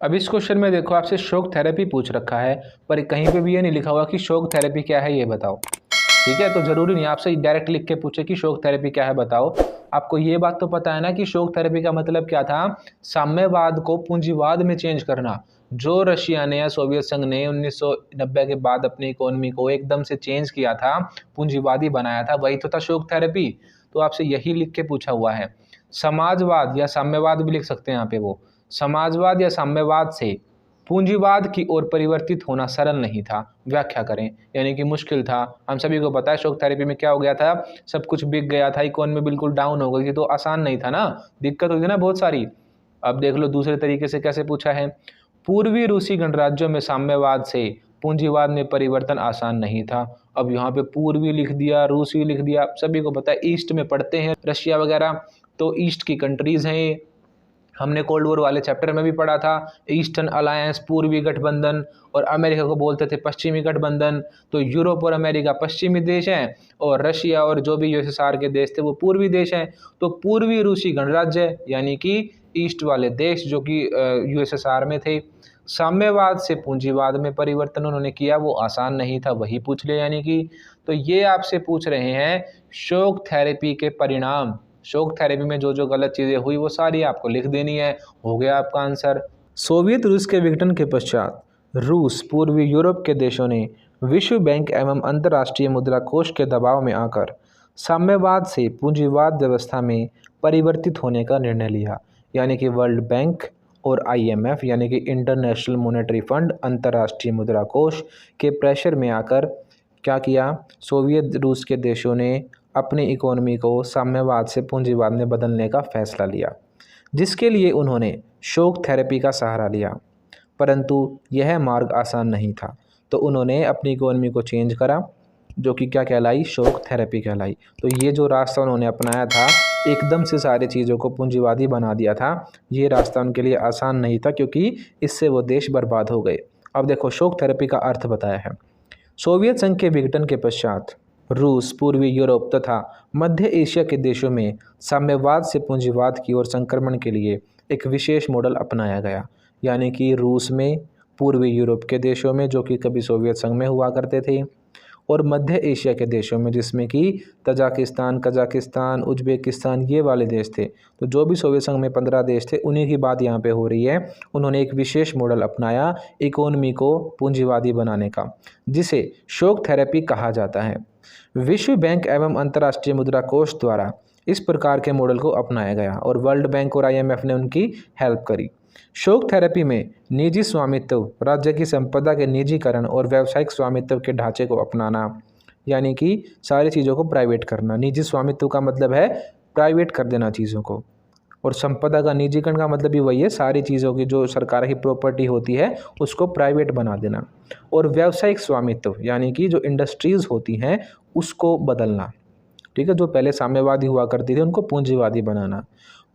अब इस क्वेश्चन में देखो आपसे शॉक थेरेपी पूछ रखा है, पर कहीं पे भी ये नहीं लिखा हुआ कि शॉक थेरेपी क्या है ये बताओ। ठीक है, तो जरूरी नहीं आपसे डायरेक्ट लिख के पूछे कि शॉक थेरेपी क्या है बताओ। आपको ये बात तो पता है ना कि शॉक थेरेपी का मतलब क्या था, साम्यवाद को पूंजीवाद में चेंज करना। जो रशिया ने या सोवियत संघ ने 1990 के बाद अपनी इकोनॉमी को एकदम से चेंज किया था, पूंजीवादी बनाया था, वही तो था शॉक थेरेपी। तो आपसे यही लिख के पूछा हुआ है। समाजवाद या साम्यवाद भी लिख सकते हैं यहाँ पे, वो समाजवाद या साम्यवाद से पूंजीवाद की ओर परिवर्तित होना सरल नहीं था, व्याख्या करें। यानी कि मुश्किल था। हम सभी को पता है शॉक थेरेपी में क्या हो गया था, सब कुछ बिक गया था, इकोनॉमी बिल्कुल डाउन हो गई थी, तो आसान नहीं था ना, दिक्कत हुई थी ना बहुत सारी। अब देख लो दूसरे तरीके से कैसे पूछा है। पूर्वी रूसी गणराज्यों में साम्यवाद से पूंजीवाद में परिवर्तन आसान नहीं था। अब यहाँ पे पूर्वी लिख दिया, रूसी लिख दिया, सभी को पता है ईस्ट में पढ़ते हैं रशिया वगैरह, तो ईस्ट की कंट्रीज हैं ये। हमने कोल्ड वॉर वाले चैप्टर में भी पढ़ा था, ईस्टर्न अलायंस पूर्वी गठबंधन, और अमेरिका को बोलते थे पश्चिमी गठबंधन। तो यूरोप और अमेरिका पश्चिमी देश हैं, और रशिया और जो भी यूएसएसआर के देश थे वो पूर्वी देश हैं। तो पूर्वी रूसी गणराज्य यानी कि ईस्ट वाले देश जो कि यूएसएसआर में थे। साम्यवाद से पूंजीवाद में परिवर्तन उन्होंने किया, वो आसान नहीं था, वही पूछ ले यानी कि। तो ये आपसे पूछ रहे हैं शॉक थेरेपी के परिणाम। शॉक थेरेपी में जो जो गलत चीज़ें हुई वो सारी आपको लिख देनी है। हो गया आपका आंसर। सोवियत रूस के विघटन के पश्चात रूस पूर्वी यूरोप के देशों ने विश्व बैंक एवं अंतर्राष्ट्रीय मुद्रा कोष के दबाव में आकर साम्यवाद से पूंजीवाद व्यवस्था में परिवर्तित होने का निर्णय लिया। यानी कि वर्ल्ड बैंक और आईएमएफ यानी कि इंटरनेशनल मॉनेटरी फंड अंतर्राष्ट्रीय मुद्रा कोष के प्रेशर में आकर क्या किया, सोवियत रूस के देशों ने अपनी इकोनॉमी को साम्यवाद से पूंजीवाद में बदलने का फैसला लिया, जिसके लिए उन्होंने शॉक थेरेपी का सहारा लिया। परंतु यह मार्ग आसान नहीं था, तो उन्होंने अपनी इकोनॉमी को चेंज करा, जो कि क्या कहलाई, शॉक थेरेपी कहलाई। तो ये जो रास्ता उन्होंने अपनाया था, एकदम से सारी चीज़ों को पूंजीवादी बना दिया था, ये रास्ता उनके लिए आसान नहीं था, क्योंकि इससे वो देश बर्बाद हो गए। अब देखो शॉक थेरेपी का अर्थ बताया है। सोवियत संघ के विघटन के पश्चात रूस पूर्वी यूरोप तथा मध्य एशिया के देशों में साम्यवाद से पूंजीवाद की ओर संक्रमण के लिए एक विशेष मॉडल अपनाया गया। यानी कि रूस में, पूर्वी यूरोप के देशों में जो कि कभी सोवियत संघ में हुआ करते थे, और मध्य एशिया के देशों में जिसमें कि तजाकिस्तान, कजाकिस्तान, उज्बेकिस्तान ये वाले देश थे। तो जो भी सोवियत संघ में 15 देश थे उन्हीं की बात यहाँ पे हो रही है। उन्होंने एक विशेष मॉडल अपनाया इकोनॉमी को पूंजीवादी बनाने का, जिसे शॉक थेरेपी कहा जाता है। विश्व बैंक एवं अंतर्राष्ट्रीय मुद्रा कोष द्वारा इस प्रकार के मॉडल को अपनाया गया और वर्ल्ड बैंक और आईएमएफ ने उनकी हेल्प करी। शॉक थेरेपी में निजी स्वामित्व, राज्य की संपदा के निजीकरण और व्यावसायिक स्वामित्व के ढांचे को अपनाना, यानी कि सारी चीज़ों को प्राइवेट करना। निजी स्वामित्व का मतलब है प्राइवेट कर देना चीज़ों को, और संपदा का निजीकरण का मतलब भी वही है, सारी चीज़ों की जो सरकार की प्रॉपर्टी होती है उसको प्राइवेट बना देना। और व्यावसायिक स्वामित्व यानी कि जो इंडस्ट्रीज़ होती हैं उसको बदलना। ठीक है, जो पहले साम्यवादी हुआ करती थी उनको पूंजीवादी बनाना।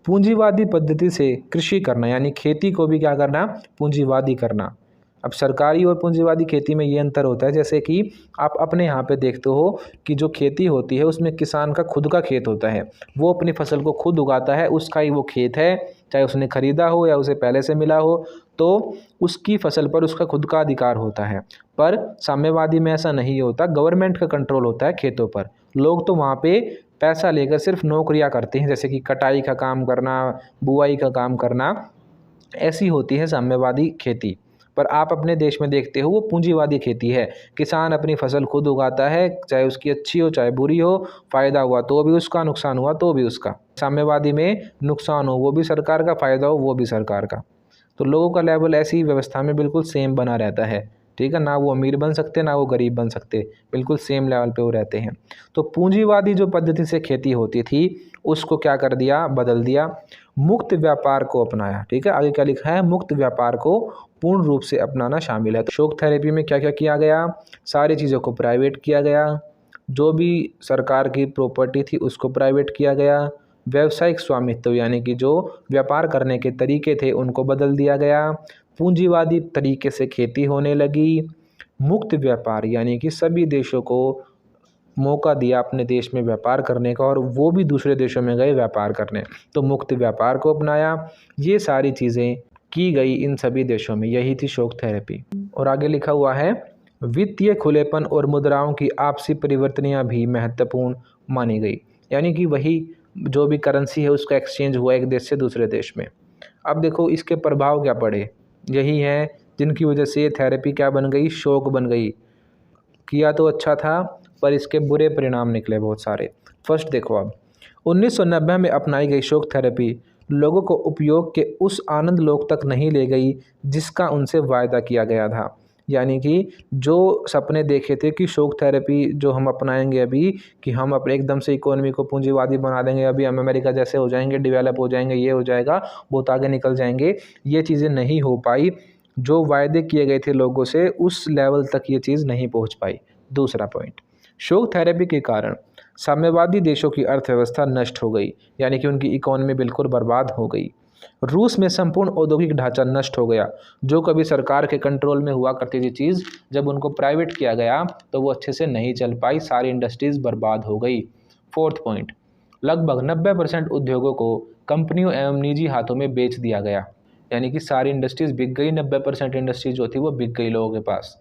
पूंजीवादी पद्धति से कृषि करना यानी खेती को भी क्या करना, पूंजीवादी करना। अब सरकारी और पूंजीवादी खेती में ये अंतर होता है, जैसे कि आप अपने यहाँ पे देखते हो कि जो खेती होती है उसमें किसान का खुद का खेत होता है, वो अपनी फसल को खुद उगाता है, उसका ही वो खेत है, चाहे उसने खरीदा हो या उसे पहले से मिला हो, तो उसकी फसल पर उसका खुद का अधिकार होता है। पर साम्यवादी में ऐसा नहीं होता, गवर्नमेंट का कंट्रोल होता है खेतों पर। लोग तो वहाँ पे पैसा लेकर सिर्फ नौकरियाँ करते हैं, जैसे कि कटाई का काम करना, बुआई का काम करना, ऐसी होती है साम्यवादी खेती। पर आप अपने देश में देखते हो वो पूंजीवादी खेती है। किसान अपनी फसल खुद उगाता है, चाहे उसकी अच्छी हो चाहे बुरी हो, फ़ायदा हुआ तो भी उसका, नुकसान हुआ तो भी उसका। साम्यवादी में नुकसान हो वो भी सरकार का, फ़ायदा हो वो भी सरकार का। तो लोगों का लेवल ऐसी व्यवस्था में बिल्कुल सेम बना रहता है। ठीक है, ना वो अमीर बन सकते ना वो गरीब बन सकते, बिल्कुल सेम लेवल पे वो रहते हैं। तो पूंजीवादी जो पद्धति से खेती होती थी उसको क्या कर दिया, बदल दिया, मुक्त व्यापार को अपनाया। ठीक है, आगे क्या लिखा है, मुक्त व्यापार को पूर्ण रूप से अपनाना शामिल है। तो शॉक थेरेपी में क्या क्या किया गया, सारी चीज़ों को प्राइवेट किया गया, जो भी सरकार की प्रॉपर्टी थी उसको प्राइवेट किया गया, व्यावसायिक स्वामित्व यानी कि जो व्यापार करने के तरीके थे उनको बदल दिया गया, पूंजीवादी तरीके से खेती होने लगी, मुक्त व्यापार यानी कि सभी देशों को मौका दिया अपने देश में व्यापार करने का और वो भी दूसरे देशों में गए व्यापार करने, तो मुक्त व्यापार को अपनाया। ये सारी चीज़ें की गई इन सभी देशों में, यही थी शॉक थेरेपी। और आगे लिखा हुआ है वित्तीय खुलेपन और मुद्राओं की आपसी परिवर्तनियाँ भी महत्वपूर्ण मानी गई, यानी कि वही जो भी करेंसी है उसका एक्सचेंज हुआ एक देश से दूसरे देश में। अब देखो इसके प्रभाव क्या पड़े, यही है जिनकी वजह से ये थेरेपी क्या बन गई, शौक बन गई। किया तो अच्छा था पर इसके बुरे परिणाम निकले बहुत सारे। फर्स्ट देखो, अब 1990 में अपनाई गई शौक थेरेपी लोगों को उपयोग के उस आनंद लोक तक नहीं ले गई जिसका उनसे वायदा किया गया था। यानी कि जो सपने देखे थे कि शौक थेरेपी जो हम अपनाएंगे अभी, कि हम अपने एकदम से इकोनॉमी को पूंजीवादी बना देंगे, अभी हम अमेरिका जैसे हो जाएंगे, डेवलप हो जाएंगे, ये हो जाएगा, बहुत आगे निकल जाएंगे, ये चीज़ें नहीं हो पाई। जो वायदे किए गए थे लोगों से उस लेवल तक ये चीज़ नहीं पहुंच पाई। दूसरा पॉइंट, शौक थेरेपी के कारण साम्यवादी देशों की अर्थव्यवस्था नष्ट हो गई, यानी कि उनकी इकोनॉमी बिल्कुल बर्बाद हो गई। रूस में संपूर्ण औद्योगिक ढांचा नष्ट हो गया। जो कभी सरकार के कंट्रोल में हुआ करती थी चीज़, जब उनको प्राइवेट किया गया तो वो अच्छे से नहीं चल पाई, सारी इंडस्ट्रीज़ बर्बाद हो गई। फोर्थ पॉइंट, लगभग 90% उद्योगों को कंपनियों एवं निजी हाथों में बेच दिया गया, यानी कि सारी इंडस्ट्रीज़ बिक गई, 90% इंडस्ट्रीज जो थी वो बिक गई लोगों के पास।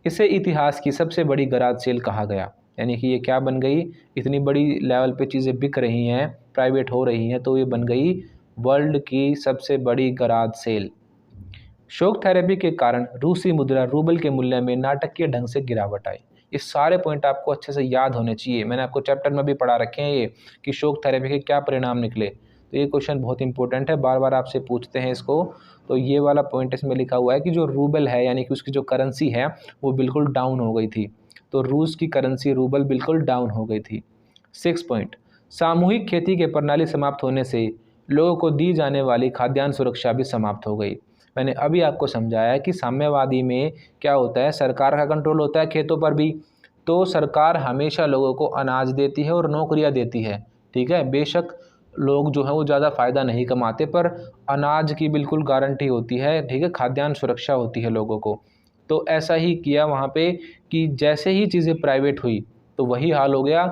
इसे इतिहास की सबसे बड़ी गराज सेल कहा गया, यानी कि ये क्या बन गई, इतनी बड़ी लेवल पे चीज़ें बिक रही हैं, प्राइवेट हो रही हैं, तो ये बन गई वर्ल्ड की सबसे बड़ी गराज सेल। शौक थेरेपी के कारण रूसी मुद्रा रूबल के मूल्य में नाटकीय ढंग से गिरावट आई। ये सारे पॉइंट आपको अच्छे से याद होने चाहिए, मैंने आपको चैप्टर में भी पढ़ा रखे हैं ये, कि शौक थेरेपी के क्या परिणाम निकले। तो ये क्वेश्चन बहुत इंपॉर्टेंट है, बार बार आपसे पूछते हैं इसको। तो ये वाला पॉइंट इसमें लिखा हुआ है कि जो रूबल है, यानी कि उसकी जो करेंसी है वो बिल्कुल डाउन हो गई थी। तो रूस की करेंसी रूबल बिल्कुल डाउन हो गई थी। 6 पॉइंट, सामूहिक खेती के प्रणाली समाप्त होने से लोगों को दी जाने वाली खाद्यान्न सुरक्षा भी समाप्त हो गई। मैंने अभी आपको समझाया कि साम्यवादी में क्या होता है, सरकार का कंट्रोल होता है खेतों पर भी, तो सरकार हमेशा लोगों को अनाज देती है और नौकरियां देती है। ठीक है, बेशक लोग जो है वो ज़्यादा फ़ायदा नहीं कमाते, पर अनाज की बिल्कुल गारंटी होती है। ठीक है, खाद्यान्न सुरक्षा होती है लोगों को। तो ऐसा ही किया वहाँ पे कि जैसे ही चीज़ें प्राइवेट हुई तो वही हाल हो गया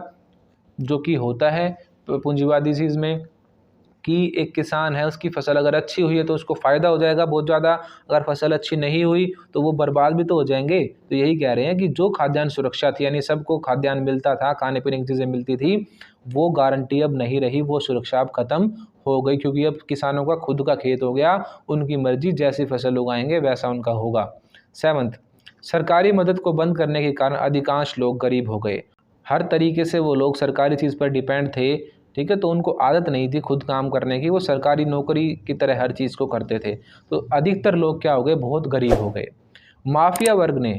जो कि होता है पूंजीवादी चीज़ में, कि एक किसान है, उसकी फसल अगर अच्छी हुई है तो उसको फ़ायदा हो जाएगा बहुत ज़्यादा, अगर फसल अच्छी नहीं हुई तो वो बर्बाद भी तो हो जाएंगे। तो यही कह रहे हैं कि जो खाद्यान्न सुरक्षा थी, यानी सबको खाद्यान्न मिलता था, खाने पीने की चीज़ें मिलती थी, वो गारंटी अब नहीं रही, वो सुरक्षा अब ख़त्म हो गई, क्योंकि अब किसानों का खुद का खेत हो गया, उनकी मर्जी, जैसी फसल उगाएंगे वैसा उनका होगा। 7, सरकारी मदद को बंद करने के कारण अधिकांश लोग गरीब हो गए। हर तरीके से वो लोग सरकारी चीज़ पर डिपेंड थे। ठीक है, तो उनको आदत नहीं थी खुद काम करने की, वो सरकारी नौकरी की तरह हर चीज़ को करते थे। तो अधिकतर लोग क्या हो गए, बहुत गरीब हो गए। माफिया वर्ग ने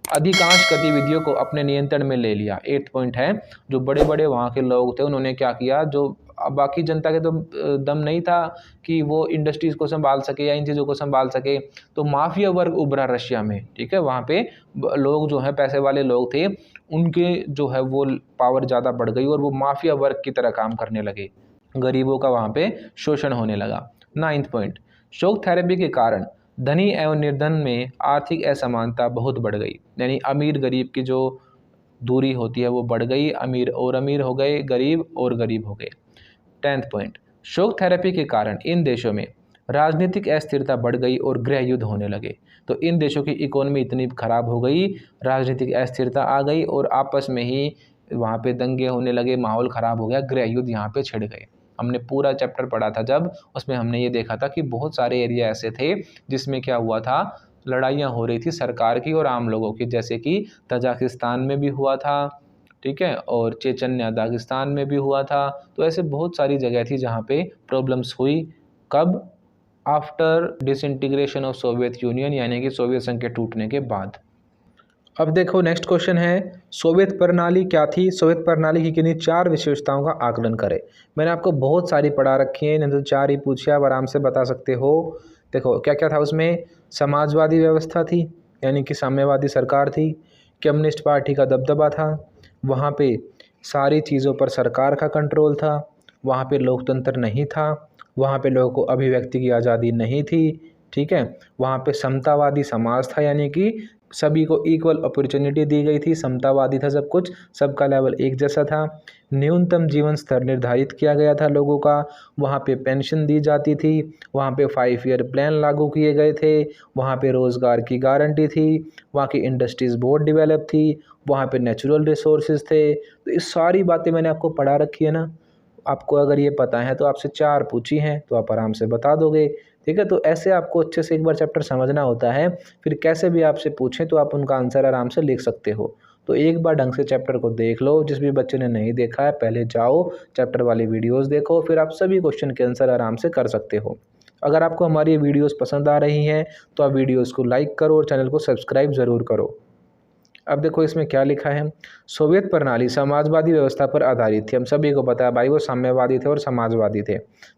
अधिकांश गतिविधियों को अपने नियंत्रण में ले लिया। 8 पॉइंट है, जो बड़े बड़े वहाँ के लोग थे उन्होंने क्या किया, जो बाकी जनता के तो दम नहीं था कि वो इंडस्ट्रीज़ को संभाल सके या इन चीज़ों को संभाल सके, तो माफिया वर्ग उभरा रशिया में। ठीक है, वहाँ पे लोग जो हैं, पैसे वाले लोग थे, उनके जो है वो पावर ज़्यादा बढ़ गई और वो माफिया वर्ग की तरह काम करने लगे, गरीबों का वहाँ पे शोषण होने लगा। 9 पॉइंट, शौक थेरेपी के कारण धनी एवं निर्धन में आर्थिक असमानता बहुत बढ़ गई, यानी अमीर गरीब की जो दूरी होती है वो बढ़ गई, अमीर और अमीर हो गए, गरीब और गरीब हो गए। 10 पॉइंट, शौक थेरेपी के कारण इन देशों में राजनीतिक अस्थिरता बढ़ गई और गृह युद्ध होने लगे। तो इन देशों की इकोनॉमी इतनी खराब हो गई, राजनीतिक अस्थिरता आ गई और आपस में ही वहाँ पे दंगे होने लगे, माहौल ख़राब हो गया, गृह युद्ध यहाँ पे छिड़ गए। हमने पूरा चैप्टर पढ़ा था जब, उसमें हमने ये देखा था कि बहुत सारे एरिया ऐसे थे जिसमें क्या हुआ था, लड़ाइयाँ हो रही थी सरकार की और आम लोगों की, जैसे कि तजाकिस्तान में भी हुआ था। ठीक है, और चेचन्या दागिस्तान में भी हुआ था। तो ऐसे बहुत सारी जगह थी जहाँ पे प्रॉब्लम्स हुई। कब? After disintegration of Soviet union, यानी कि सोवियत संघ के टूटने के बाद। अब देखो नेक्स्ट क्वेश्चन है, सोवियत प्रणाली क्या थी, सोवियत प्रणाली की किन्हीं 4 विशेषताओं का आकलन करें। मैंने आपको बहुत सारी पढ़ा रखी है, नहीं तो 4 ही पूछे, आप आराम से बता सकते हो। देखो क्या क्या था उसमें, समाजवादी व्यवस्था थी, यानी कि साम्यवादी सरकार थी, कम्युनिस्ट पार्टी का दबदबा था, वहाँ पे सारी चीज़ों पर सरकार का कंट्रोल था, वहाँ पे लोकतंत्र नहीं था, वहाँ पे लोगों को अभिव्यक्ति की आज़ादी नहीं थी। ठीक है, वहाँ पे समतावादी समाज था, यानी कि सभी को इक्वल अपॉर्चुनिटी दी गई थी, समतावादी था सब कुछ, सबका लेवल एक जैसा था। न्यूनतम जीवन स्तर निर्धारित किया गया था लोगों का, वहाँ पे पेंशन दी जाती थी, वहाँ पे 5 ईयर प्लान लागू किए गए थे, वहाँ पे रोज़गार की गारंटी थी, वहाँ की इंडस्ट्रीज़ बहुत डेवलप थी, वहाँ पे नेचुरल रिसोर्सेज थे। तो ये सारी बातें मैंने आपको पढ़ा रखी है ना। आपको अगर ये पता है तो आपसे 4 पूछी हैं तो आप आराम से बता दोगे। ठीक है, तो ऐसे आपको अच्छे से एक बार चैप्टर समझना होता है, फिर कैसे भी आपसे पूछें तो आप उनका आंसर आराम से लिख सकते हो। तो एक बार ढंग से चैप्टर को देख लो, जिस भी बच्चे ने नहीं देखा है पहले जाओ चैप्टर वाली वीडियोस देखो, फिर आप सभी क्वेश्चन के आंसर आराम से कर सकते हो। अगर आपको हमारी ये वीडियोस पसंद आ रही हैं तो आप वीडियोस को लाइक करो और चैनल को सब्सक्राइब ज़रूर करो। अब देखो इसमें क्या लिखा है, सोवियत प्रणाली समाजवादी व्यवस्था पर आधारित थी। हम सभी को पता है भाई वो साम्यवादी थे और समाजवादी थे।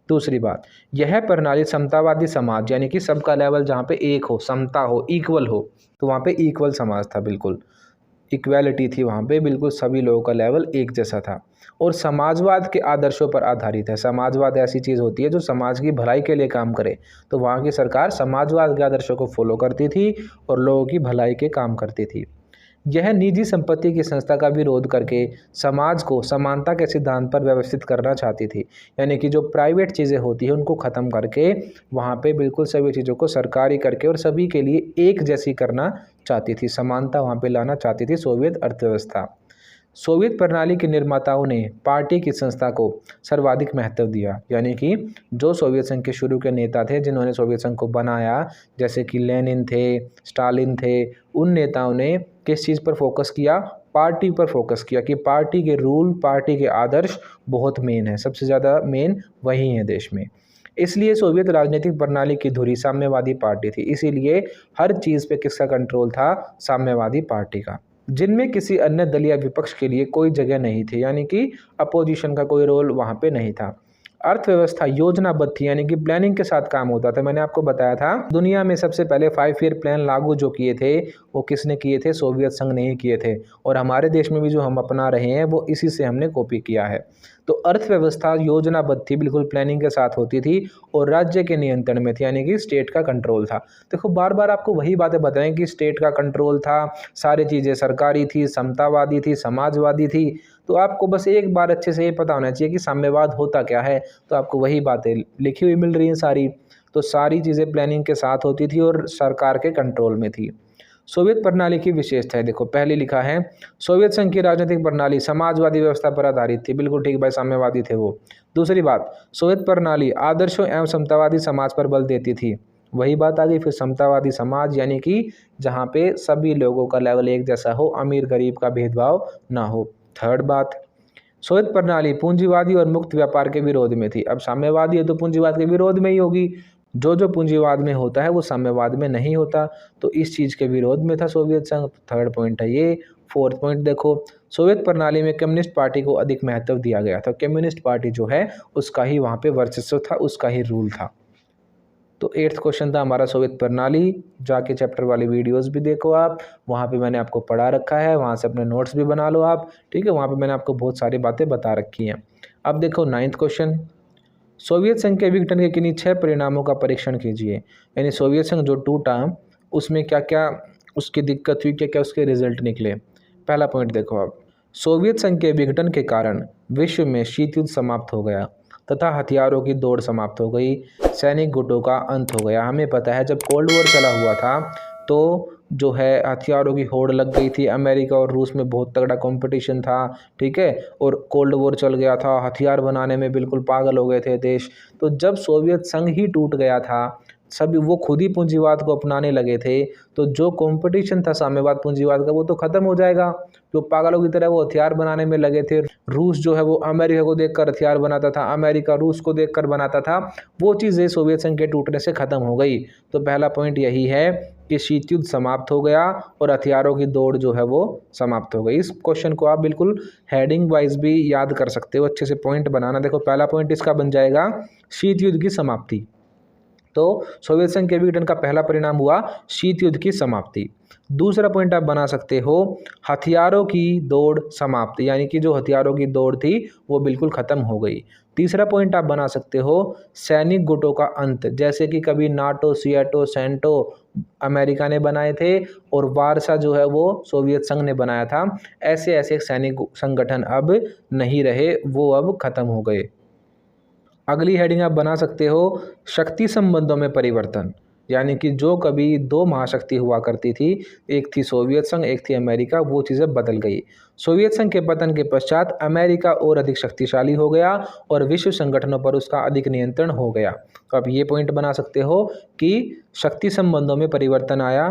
दूसरी बात, यह प्रणाली समतावादी समाज यानी कि सबका लेवल जहाँ पे एक हो, समता हो, इक्वल हो, तो वहाँ पे इक्वल समाज था, बिल्कुल इक्वालिटी थी वहाँ पे, बिल्कुल सभी लोगों का लेवल एक जैसा था। और समाजवाद के आदर्शों पर आधारित है। समाजवाद ऐसी चीज़ होती है जो समाज की भलाई के लिए काम करे, तो वहाँ की सरकार समाजवाद के आदर्शों को फॉलो करती थी और लोगों की भलाई के काम करती थी। यह निजी संपत्ति की संस्था का विरोध करके समाज को समानता के सिद्धांत पर व्यवस्थित करना चाहती थी। यानी कि जो प्राइवेट चीज़ें होती हैं उनको ख़त्म करके वहाँ पे बिल्कुल सभी चीज़ों को सरकारी करके और सभी के लिए एक जैसी करना चाहती थी, समानता वहाँ पे लाना चाहती थी सोवियत अर्थव्यवस्था। सोवियत प्रणाली के निर्माताओं ने पार्टी की संस्था को सर्वाधिक महत्व दिया। यानी कि जो सोवियत संघ के शुरू के नेता थे जिन्होंने सोवियत संघ को बनाया, जैसे कि लेनिन थे, स्टालिन थे, उन नेताओं ने किस चीज़ पर फोकस किया, पार्टी पर फोकस किया कि पार्टी के रूल, पार्टी के आदर्श बहुत मेन है, सबसे ज़्यादा मेन वही है देश में। इसलिए सोवियत राजनीतिक प्रणाली की धुरी साम्यवादी पार्टी थी। इसीलिए हर चीज़ पे किसका कंट्रोल था, साम्यवादी पार्टी का, जिनमें किसी अन्य दल या विपक्ष के लिए कोई जगह नहीं थी। यानी कि अपोजिशन का कोई रोल वहाँ पे नहीं था। अर्थव्यवस्था योजनाबद्ध थी, यानी कि प्लानिंग के साथ काम होता था। मैंने आपको बताया था दुनिया में सबसे पहले 5 ईयर प्लान लागू जो किए थे वो किसने किए थे, सोवियत संघ ने ही किए थे। और हमारे देश में भी जो हम अपना रहे हैं वो इसी से हमने कॉपी किया है। तो अर्थव्यवस्था योजनाबद्ध थी, बिल्कुल प्लानिंग के साथ होती थी और राज्य के नियंत्रण में थी, यानी कि स्टेट का कंट्रोल था। देखो बार बार आपको वही बातें बताएं कि स्टेट का कंट्रोल था, सारी चीज़ें सरकारी थी, समतावादी थी, समाजवादी थी। तो आपको बस एक बार अच्छे से ये पता होना चाहिए कि साम्यवाद होता क्या है, तो आपको वही बातें लिखी हुई मिल रही हैं सारी। तो सारी चीज़ें प्लानिंग के साथ होती थी और सरकार के कंट्रोल में थी। सोवियत प्रणाली की विशेषता है, देखो पहले लिखा है सोवियत संघ की राजनीतिक प्रणाली समाजवादी व्यवस्था पर आधारित थी। बिल्कुल ठीक भाई, साम्यवादी थे वो। दूसरी बात, सोवियत प्रणाली आदर्शों एवं समतावादी समाज पर बल देती थी। वही बात आ गई फिर, समतावादी समाज यानी कि जहाँ पे सभी लोगों का लेवल एक जैसा हो, अमीर गरीब का भेदभाव ना हो। थर्ड बात, सोवियत प्रणाली पूंजीवादी और मुक्त व्यापार के विरोध में थी। अब साम्यवादी है तो पूंजीवाद के विरोध में ही होगी, जो जो पूंजीवाद में होता है वो साम्यवाद में नहीं होता, तो इस चीज़ के विरोध में था सोवियत संघ। थर्ड पॉइंट है ये। फोर्थ पॉइंट देखो, सोवियत प्रणाली में कम्युनिस्ट पार्टी को अधिक महत्व दिया गया था। कम्युनिस्ट पार्टी जो है उसका ही वहाँ पे वर्चस्व था, उसका ही रूल था। तो 8th क्वेश्चन था हमारा सोवियत प्रणाली। जाके चैप्टर वाली वीडियोस भी देखो आप, वहाँ पे मैंने आपको पढ़ा रखा है, वहाँ से अपने नोट्स भी बना लो आप। ठीक है, वहाँ पे मैंने आपको बहुत सारी बातें बता रखी हैं। अब देखो 9th क्वेश्चन, सोवियत संघ के विघटन के किन्हीं 6 परिणामों का परीक्षण कीजिए। यानी सोवियत संघ जो टूटा उसमें क्या क्या उसकी दिक्कत हुई, क्या क्या उसके रिजल्ट निकले। पहला पॉइंट देखो आप, सोवियत संघ के विघटन के कारण विश्व में शीत युद्ध समाप्त हो गया तथा हथियारों की दौड़ समाप्त हो गई, सैनिक गुटों का अंत हो गया। हमें पता है जब कोल्ड वॉर चला हुआ था तो जो है हथियारों की होड़ लग गई थी, अमेरिका और रूस में बहुत तगड़ा कंपटीशन था। ठीक है, और कोल्ड वॉर चल गया था, हथियार बनाने में बिल्कुल पागल हो गए थे देश। तो जब सोवियत संघ ही टूट गया था, सभी वो खुद ही पूंजीवाद को अपनाने लगे थे, तो जो कंपटीशन था साम्यवाद पूंजीवाद का वो तो खत्म हो जाएगा। जो पागलों की तरह वो हथियार बनाने में लगे थे, रूस जो है वो अमेरिका को देखकर हथियार बनाता था, अमेरिका रूस को देखकर बनाता था, वो चीज़ें सोवियत संघ के टूटने से खत्म हो गई। तो पहला पॉइंट यही है कि शीत युद्ध समाप्त हो गया और हथियारों की दौड़ जो है वो समाप्त हो गई। इस क्वेश्चन को आप बिल्कुल हेडिंग वाइज भी याद कर सकते हो, अच्छे से पॉइंट बनाना। देखो पहला पॉइंट इसका बन जाएगा शीत युद्ध की समाप्ति। तो सोवियत संघ के विघटन का पहला परिणाम हुआ शीत युद्ध की समाप्ति। दूसरा पॉइंट आप बना सकते हो हथियारों की दौड़ समाप्त, यानी कि जो हथियारों की दौड़ थी वो बिल्कुल ख़त्म हो गई। तीसरा पॉइंट आप बना सकते हो सैनिक गुटों का अंत, जैसे कि कभी नाटो, सियाटो, सेंटो अमेरिका ने बनाए थे और वारसा जो है वो सोवियत संघ ने बनाया था। ऐसे ऐसे सैनिक संगठन अब नहीं रहे, वो अब खत्म हो गए। अगली हेडिंग आप बना सकते हो शक्ति संबंधों में परिवर्तन, यानी कि जो कभी दो महाशक्ति हुआ करती थी, एक थी सोवियत संघ, एक थी अमेरिका, वो चीज़ें बदल गई। सोवियत संघ के पतन के पश्चात अमेरिका और अधिक शक्तिशाली हो गया और विश्व संगठनों पर उसका अधिक नियंत्रण हो गया। तो आप ये पॉइंट बना सकते हो कि शक्ति संबंधों में परिवर्तन आया,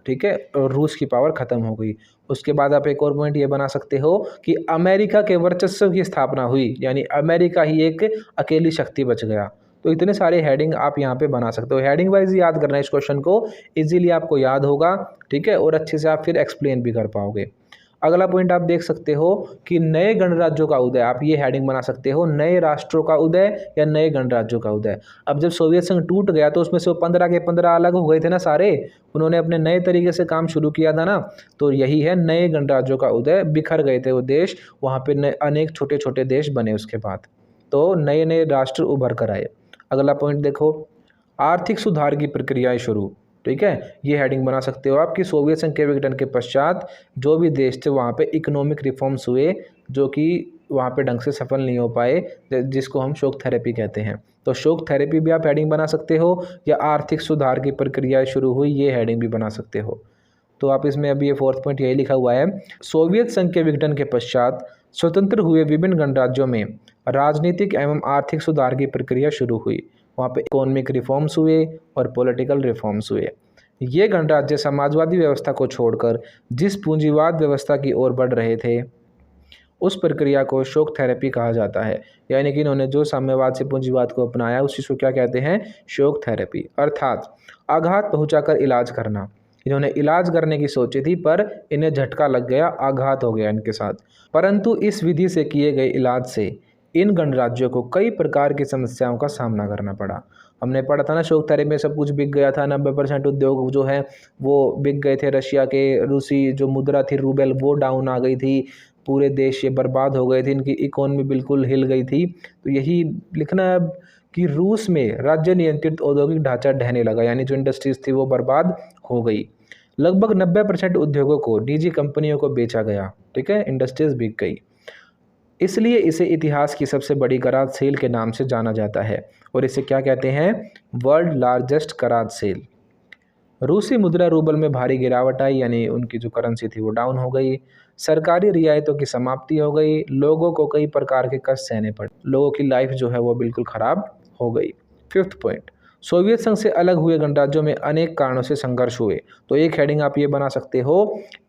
ठीक है, और रूस की पावर खत्म हो गई। उसके बाद आप एक और पॉइंट ये बना सकते हो कि अमेरिका के वर्चस्व की स्थापना हुई, यानी अमेरिका ही एक अकेली शक्ति बच गया। तो इतने सारे हेडिंग आप यहाँ पे बना सकते हो। हेडिंग वाइज याद करना है इस क्वेश्चन को, इजीली आपको याद होगा, ठीक है, और अच्छे से आप फिर एक्सप्लेन भी कर पाओगे। अगला पॉइंट आप देख सकते हो कि नए गणराज्यों का उदय, आप ये हेडिंग बना सकते हो नए राष्ट्रों का उदय या नए गणराज्यों का उदय। अब जब सोवियत संघ टूट गया तो उसमें से वो 15 के 15 अलग हो गए थे ना सारे, उन्होंने अपने नए तरीके से काम शुरू किया था ना, तो यही है नए गणराज्यों का उदय। बिखर गए थे वो देश, वहाँ पे अनेक छोटे छोटे देश बने उसके बाद, तो नए नए राष्ट्र उभर कर आए। अगला पॉइंट देखो, आर्थिक सुधार की प्रक्रियाएं शुरू, ठीक है, ये हेडिंग बना सकते हो आप कि सोवियत संघ के विघटन के पश्चात जो भी देश थे वहाँ पे इकोनॉमिक रिफॉर्म्स हुए जो कि वहाँ पे ढंग से सफल नहीं हो पाए, जिसको हम शॉक थेरेपी कहते हैं। तो शॉक थेरेपी भी आप हेडिंग बना सकते हो, या आर्थिक सुधार की प्रक्रिया शुरू हुई, ये हेडिंग भी बना सकते हो। तो आप इसमें अभी ये फोर्थ पॉइंट यही लिखा हुआ है, सोवियत संघ के विघटन के पश्चात स्वतंत्र हुए विभिन्न गणराज्यों में राजनीतिक एवं आर्थिक सुधार की प्रक्रिया शुरू हुई। वहाँ पे इकोनॉमिक रिफॉर्म्स हुए और पॉलिटिकल रिफॉर्म्स हुए। ये गणराज्य समाजवादी व्यवस्था को छोड़कर जिस पूंजीवाद व्यवस्था की ओर बढ़ रहे थे, उस प्रक्रिया को शॉक थेरेपी कहा जाता है। यानी कि इन्होंने जो साम्यवाद से पूंजीवाद को अपनाया उस चीज़ को क्या कहते हैं, शॉक थेरेपी। अर्थात आघात पहुंचाकर इलाज करना। इन्होंने इलाज करने की सोची थी पर इन्हें झटका लग गया, आघात हो गया इनके साथ। परंतु इस विधि से किए गए इलाज से इन गणराज्यों को कई प्रकार की समस्याओं का सामना करना पड़ा। हमने पढ़ा था ना शॉक थेरेपी में सब कुछ बिक गया था, 90% उद्योग जो है वो बिक गए थे। रशिया के रूसी जो मुद्रा थी रूबेल, वो डाउन आ गई थी, पूरे देश ये बर्बाद हो गए थे, इनकी इकोनॉमी बिल्कुल हिल गई थी। तो यही लिखना है कि रूस में राज्य नियंत्रित औद्योगिक ढांचा ढहने लगा, यानी जो इंडस्ट्रीज थी वो बर्बाद हो गई। लगभग 90% उद्योगों को निजी कंपनियों को बेचा गया, ठीक है, इंडस्ट्रीज बिक गई। इसलिए इसे इतिहास की सबसे बड़ी कराध सेल के नाम से जाना जाता है और इसे क्या कहते हैं, वर्ल्ड लार्जेस्ट कराध सेल। रूसी मुद्रा रूबल में भारी गिरावट आई, यानी उनकी जो करेंसी थी वो डाउन हो गई। सरकारी रियायतों की समाप्ति हो गई, लोगों को कई प्रकार के कष्ट सहने पड़े, लोगों की लाइफ जो है वो बिल्कुल ख़राब हो गई। फिफ्थ पॉइंट, सोवियत संघ से अलग हुए गणराज्यों में अनेक कारणों से संघर्ष हुए। तो एक हेडिंग आप ये बना सकते हो,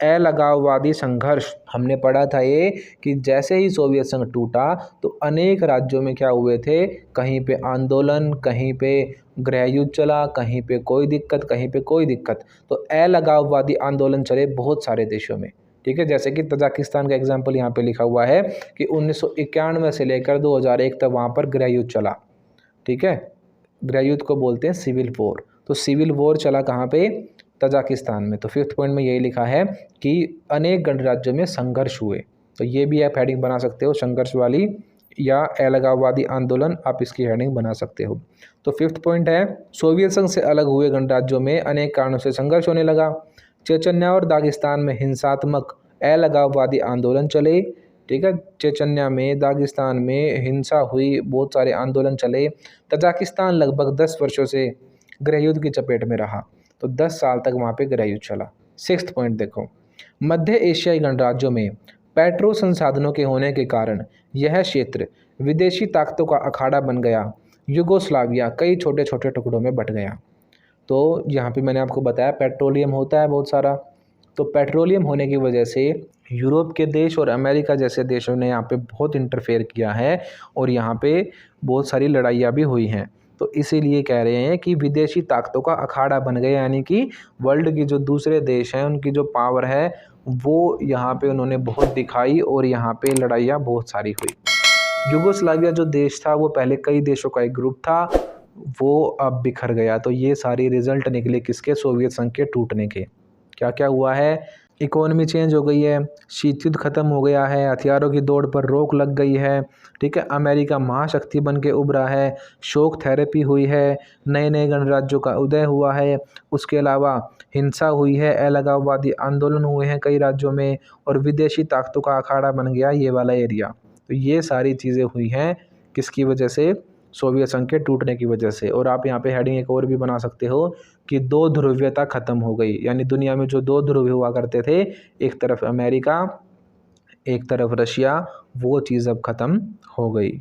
अलगाववादी संघर्ष। हमने पढ़ा था ये कि जैसे ही सोवियत संघ टूटा तो अनेक राज्यों में क्या हुए थे, कहीं पे आंदोलन, कहीं पे गृह युद्ध चला, कहीं पे कोई दिक्कत, कहीं पे कोई दिक्कत। तो अलगाववादी आंदोलन चले बहुत सारे देशों में, ठीक है। जैसे कि तजाकिस्तान का एग्जाम्पल यहाँ पे लिखा हुआ है कि 1991 से लेकर 2001 तक वहाँ पर गृह युद्ध चला, ठीक है। गृह युद्ध को बोलते हैं सिविल वॉर। तो सिविल वॉर चला कहाँ पे, तजाकिस्तान में। तो फिफ्थ पॉइंट में यही लिखा है कि अनेक गणराज्यों में संघर्ष हुए। तो ये भी आप हेडिंग बना सकते हो, संघर्ष वाली या अलगाववादी आंदोलन, आप इसकी हेडिंग बना सकते हो। तो फिफ्थ पॉइंट है, सोवियत संघ से अलग हुए गणराज्यों में अनेक कारणों से संघर्ष होने लगा। चेचन्या और दागिस्तान में हिंसात्मक अलगाववादी आंदोलन चले, ठीक है। चेचन्या में, दागिस्तान में हिंसा हुई, बहुत सारे आंदोलन चले। तजाकिस्तान लगभग 10 वर्षों से गृह युद्ध की चपेट में रहा, तो 10 साल तक वहाँ पे गृह युद्ध चला। सिक्स्थ पॉइंट देखो, मध्य एशियाई गणराज्यों में पेट्रो संसाधनों के होने के कारण यह क्षेत्र विदेशी ताकतों का अखाड़ा बन गया। युगोस्लाविया कई छोटे छोटे टुकड़ों में बंट गया। तो यहाँ पे मैंने आपको बताया पेट्रोलियम होता है बहुत सारा, तो पेट्रोलियम होने की वजह से यूरोप के देश और अमेरिका जैसे देशों ने यहाँ पे बहुत इंटरफेयर किया है और यहाँ पे बहुत सारी लड़ाइयाँ भी हुई हैं। तो इसीलिए कह रहे हैं कि विदेशी ताकतों का अखाड़ा बन गया, यानी कि वर्ल्ड की जो दूसरे देश हैं उनकी जो पावर है वो यहाँ पे उन्होंने बहुत दिखाई और यहाँ पे लड़ाइयाँ बहुत सारी हुई। युगोस्लाविया जो देश था वो पहले कई देशों का एक ग्रुप था, वो अब बिखर गया। तो ये सारी रिजल्ट निकले किसके, सोवियत संघ के टूटने के। क्या क्या हुआ है, इकोनॉमी चेंज हो गई है, शीत युद्ध खत्म हो गया है, हथियारों की दौड़ पर रोक लग गई है, ठीक है, अमेरिका महाशक्ति बन के उभरा है, शोक थेरेपी हुई है, नए नए गणराज्यों का उदय हुआ है, उसके अलावा हिंसा हुई है, अलगाववादी आंदोलन हुए हैं कई राज्यों में, और विदेशी ताकतों का अखाड़ा बन गया ये वाला एरिया। तो ये सारी चीज़ें हुई हैं किसकी वजह से? सोवियत संघ के टूटने की वजह से। और आप यहाँ पे हेडिंग एक और भी बना सकते हो कि दो ध्रुवीयता खत्म हो गई, यानी दुनिया में जो दो ध्रुव हुआ करते थे, एक तरफ अमेरिका एक तरफ रशिया, वो चीज़ अब खत्म हो गई।